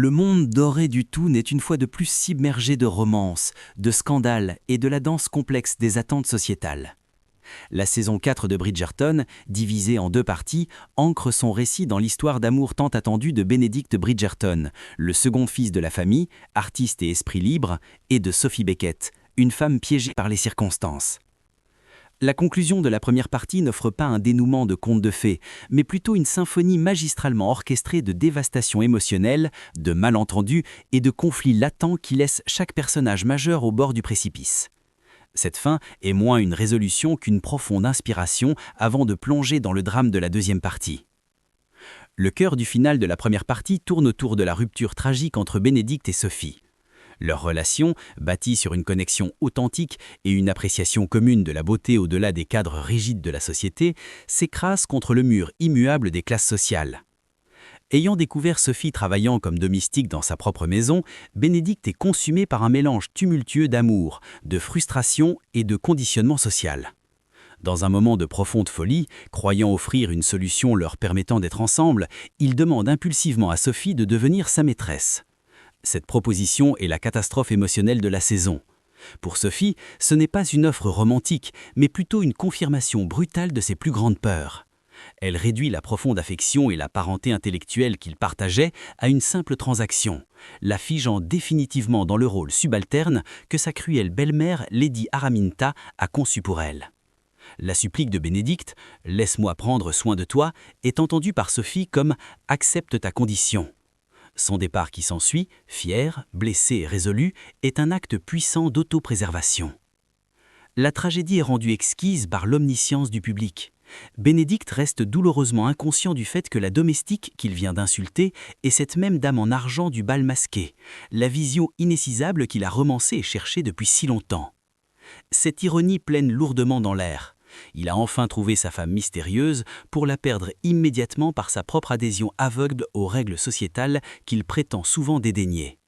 Le monde doré du tout n'est une fois de plus submergé de romances, de scandales et de la danse complexe des attentes sociétales. La saison 4 de Bridgerton, divisée en deux parties, ancre son récit dans l'histoire d'amour tant attendue de Benedict Bridgerton, le second fils de la famille, artiste et esprit libre, et de Sophie Beckett, une femme piégée par les circonstances. La conclusion de la première partie n'offre pas un dénouement de conte de fées, mais plutôt une symphonie magistralement orchestrée de dévastation émotionnelle, de malentendus et de conflits latents qui laissent chaque personnage majeur au bord du précipice. Cette fin est moins une résolution qu'une profonde inspiration avant de plonger dans le drame de la deuxième partie. Le cœur du final de la première partie tourne autour de la rupture tragique entre Bénédicte et Sophie. Leur relation, bâtie sur une connexion authentique et une appréciation commune de la beauté au-delà des cadres rigides de la société, s'écrase contre le mur immuable des classes sociales. Ayant découvert Sophie travaillant comme domestique dans sa propre maison, Bénédicte est consumée par un mélange tumultueux d'amour, de frustration et de conditionnement social. Dans un moment de profonde folie, croyant offrir une solution leur permettant d'être ensemble, il demande impulsivement à Sophie de devenir sa maîtresse. Cette proposition est la catastrophe émotionnelle de la saison. Pour Sophie, ce n'est pas une offre romantique, mais plutôt une confirmation brutale de ses plus grandes peurs. Elle réduit la profonde affection et la parenté intellectuelle qu'ils partageaient à une simple transaction, la figeant définitivement dans le rôle subalterne que sa cruelle belle-mère, Lady Araminta, a conçu pour elle. La supplique de Bénédicte, « Laisse-moi prendre soin de toi », est entendue par Sophie comme « Accepte ta condition ». Son départ qui s'ensuit, fier, blessé et résolu, est un acte puissant d'autopréservation. La tragédie est rendue exquise par l'omniscience du public. Bénédicte reste douloureusement inconscient du fait que la domestique qu'il vient d'insulter est cette même dame en argent du bal masqué, la vision inescisable qu'il a romancée et cherchée depuis si longtemps. Cette ironie plane lourdement dans l'air. Il a enfin trouvé sa femme mystérieuse pour la perdre immédiatement par sa propre adhésion aveugle aux règles sociétales qu'il prétend souvent dédaigner.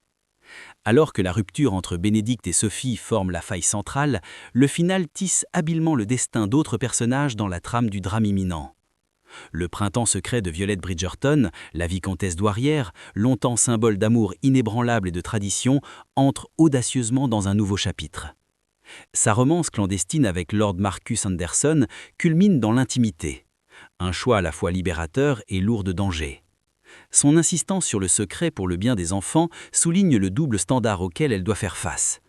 Alors que la rupture entre Bénédicte et Sophie forme la faille centrale, le final tisse habilement le destin d'autres personnages dans la trame du drame imminent. Le printemps secret de Violette Bridgerton, la vicomtesse douairière, longtemps symbole d'amour inébranlable et de tradition, entre audacieusement dans un nouveau chapitre. Sa romance clandestine avec Lord Marcus Anderson culmine dans l'intimité. Un choix à la fois libérateur et lourd de danger. Son insistance sur le secret pour le bien des enfants souligne le double standard auquel elle doit faire face.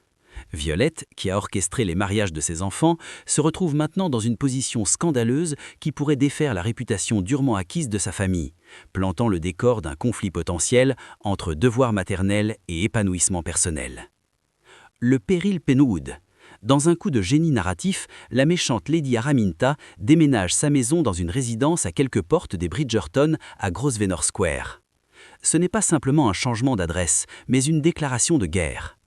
Violette, qui a orchestré les mariages de ses enfants, se retrouve maintenant dans une position scandaleuse qui pourrait défaire la réputation durement acquise de sa famille, plantant le décor d'un conflit potentiel entre devoir maternel et épanouissement personnel. Le péril Penwood. Dans un coup de génie narratif, la méchante Lady Araminta déménage sa maison dans une résidence à quelques portes des Bridgerton à Grosvenor Square. Ce n'est pas simplement un changement d'adresse, mais une déclaration de guerre.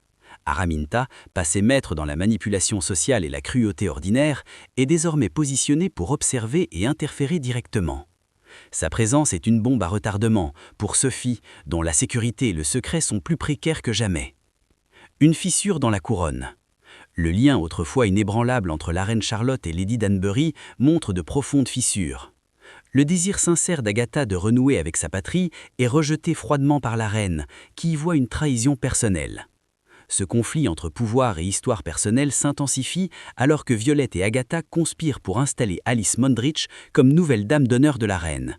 Araminta, passée maître dans la manipulation sociale et la cruauté ordinaire, est désormais positionnée pour observer et interférer directement. Sa présence est une bombe à retardement pour Sophie, dont la sécurité et le secret sont plus précaires que jamais. Une fissure dans la couronne. Le lien autrefois inébranlable entre la reine Charlotte et Lady Danbury montre de profondes fissures. Le désir sincère d'Agatha de renouer avec sa patrie est rejeté froidement par la reine, qui y voit une trahison personnelle. Ce conflit entre pouvoir et histoire personnelle s'intensifie alors que Violette et Agatha conspirent pour installer Alice Mondrich comme nouvelle dame d'honneur de la reine.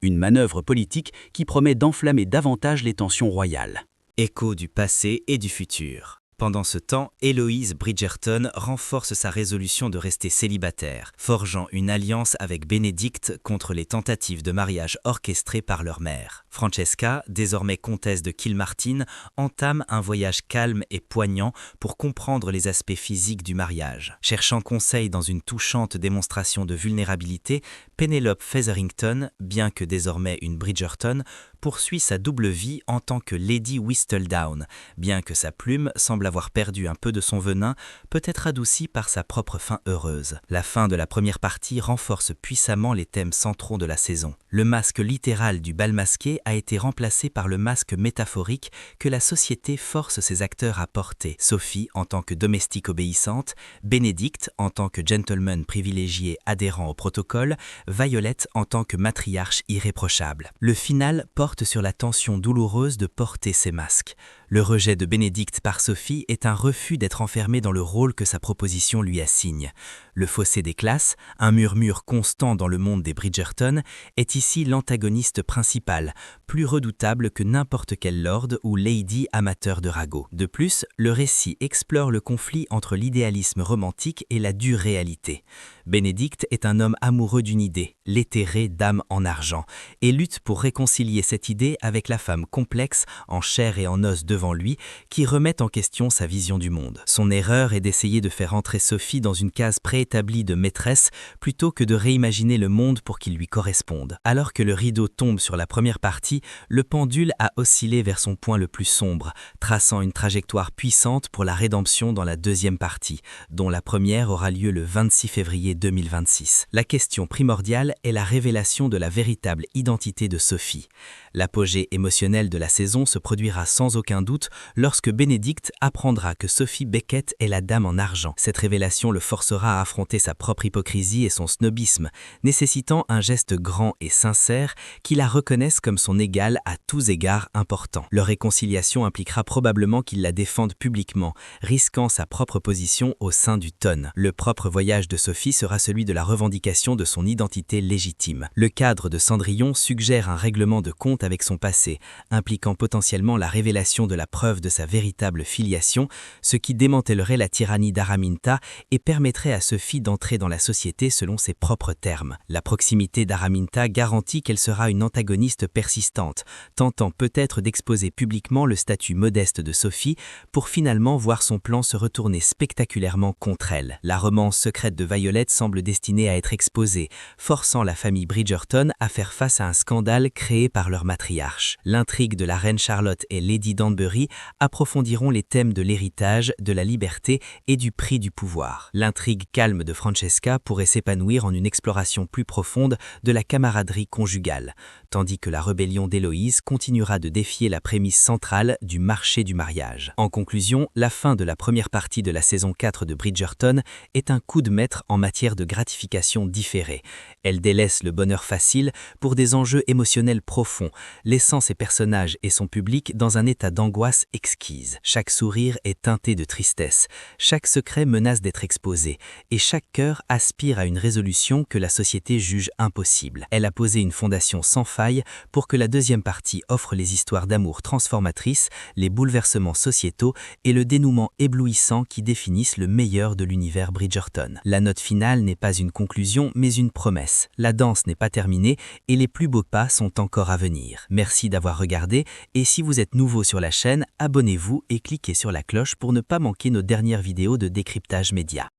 Une manœuvre politique qui promet d'enflammer davantage les tensions royales. Écho du passé et du futur. Pendant ce temps, Héloïse Bridgerton renforce sa résolution de rester célibataire, forgeant une alliance avec Bénédicte contre les tentatives de mariage orchestrées par leur mère. Francesca, désormais comtesse de Kilmartin, entame un voyage calme et poignant pour comprendre les aspects physiques du mariage. Cherchant conseil dans une touchante démonstration de vulnérabilité, Penelope Featherington, bien que désormais une Bridgerton, poursuit sa double vie en tant que Lady Whistledown, bien que sa plume semble avoir perdu un peu de son venin, peut être adoucie par sa propre fin heureuse. La fin de la première partie renforce puissamment les thèmes centraux de la saison. Le masque littéral du bal masqué a été remplacé par le masque métaphorique que la société force ses acteurs à porter. Sophie en tant que domestique obéissante, Bénédicte en tant que gentleman privilégié adhérent au protocole, Violette en tant que matriarche irréprochable. Le final porte porte sur la tension douloureuse de porter ses masques. Le rejet de Benedict par Sophie est un refus d'être enfermé dans le rôle que sa proposition lui assigne. Le fossé des classes, un murmure constant dans le monde des Bridgerton, est ici l'antagoniste principal, plus redoutable que n'importe quel lord ou lady amateur de ragots. De plus, le récit explore le conflit entre l'idéalisme romantique et la dure réalité. Benedict est un homme amoureux d'une idée, l'éthérée dame en argent, et lutte pour réconcilier cette idée avec la femme complexe, en chair et en os devant lui, qui remet en question sa vision du monde. Son erreur est d'essayer de faire entrer Sophie dans une case préétablie de maîtresse plutôt que de réimaginer le monde pour qu'il lui corresponde. Alors que le rideau tombe sur la première partie, le pendule a oscillé vers son point le plus sombre, traçant une trajectoire puissante pour la rédemption dans la deuxième partie, dont la première aura lieu le 26 février 2026. La question primordiale est la révélation de la véritable identité de Sophie. L'apogée émotionnelle de la saison se produira sans aucun doute lorsque Benedict apprendra que Sophie Beckett est la dame en argent. Cette révélation le forcera à affronter sa propre hypocrisie et son snobisme, nécessitant un geste grand et sincère qui la reconnaisse comme son égale à tous égards important. Leur réconciliation impliquera probablement qu'il la défende publiquement, risquant sa propre position au sein du Ton. Le propre voyage de Sophie sera celui de la revendication de son identité légitime. Le cadre de Cendrillon suggère un règlement de compte avec son passé, impliquant potentiellement la révélation de la preuve de sa véritable filiation, ce qui démantèlerait la tyrannie d'Araminta et permettrait à Sophie d'entrer dans la société selon ses propres termes. La proximité d'Araminta garantit qu'elle sera une antagoniste persistante, tentant peut-être d'exposer publiquement le statut modeste de Sophie pour finalement voir son plan se retourner spectaculairement contre elle. La romance secrète de Violet semble destinée à être exposée, forçant la famille Bridgerton à faire face à un scandale créé par leur matriarche. L'intrigue de la reine Charlotte et Lady Danbury approfondiront les thèmes de l'héritage, de la liberté et du prix du pouvoir. L'intrigue calme de Francesca pourrait s'épanouir en une exploration plus profonde de la camaraderie conjugale, tandis que la rébellion d'Héloïse continuera de défier la prémisse centrale du marché du mariage. En conclusion, la fin de la première partie de la saison 4 de Bridgerton est un coup de maître en matière de gratification différée. Elle délaisse le bonheur facile pour des enjeux émotionnels profonds, laissant ses personnages et son public dans un état d'angoisse exquise. Chaque sourire est teinté de tristesse, chaque secret menace d'être exposé, et chaque cœur aspire à une résolution que la société juge impossible. Elle a posé une fondation sans faille pour que la deuxième partie offre les histoires d'amour transformatrices, les bouleversements sociétaux et le dénouement éblouissant qui définissent le meilleur de l'univers Bridgerton. La note finale n'est pas une conclusion mais une promesse. La danse n'est pas terminée et les plus beaux pas sont encore à venir. Merci d'avoir regardé et si vous êtes nouveau sur la chaîne, abonnez-vous et cliquez sur la cloche pour ne pas manquer nos dernières vidéos de décryptage média.